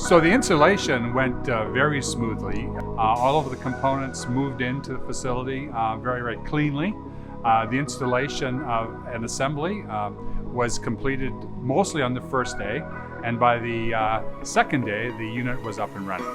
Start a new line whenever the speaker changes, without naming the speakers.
So the installation went very smoothly. All of the components moved into the facility very cleanly. The installation and assembly was completed mostly on the first day, and by the second day, the unit was up and running.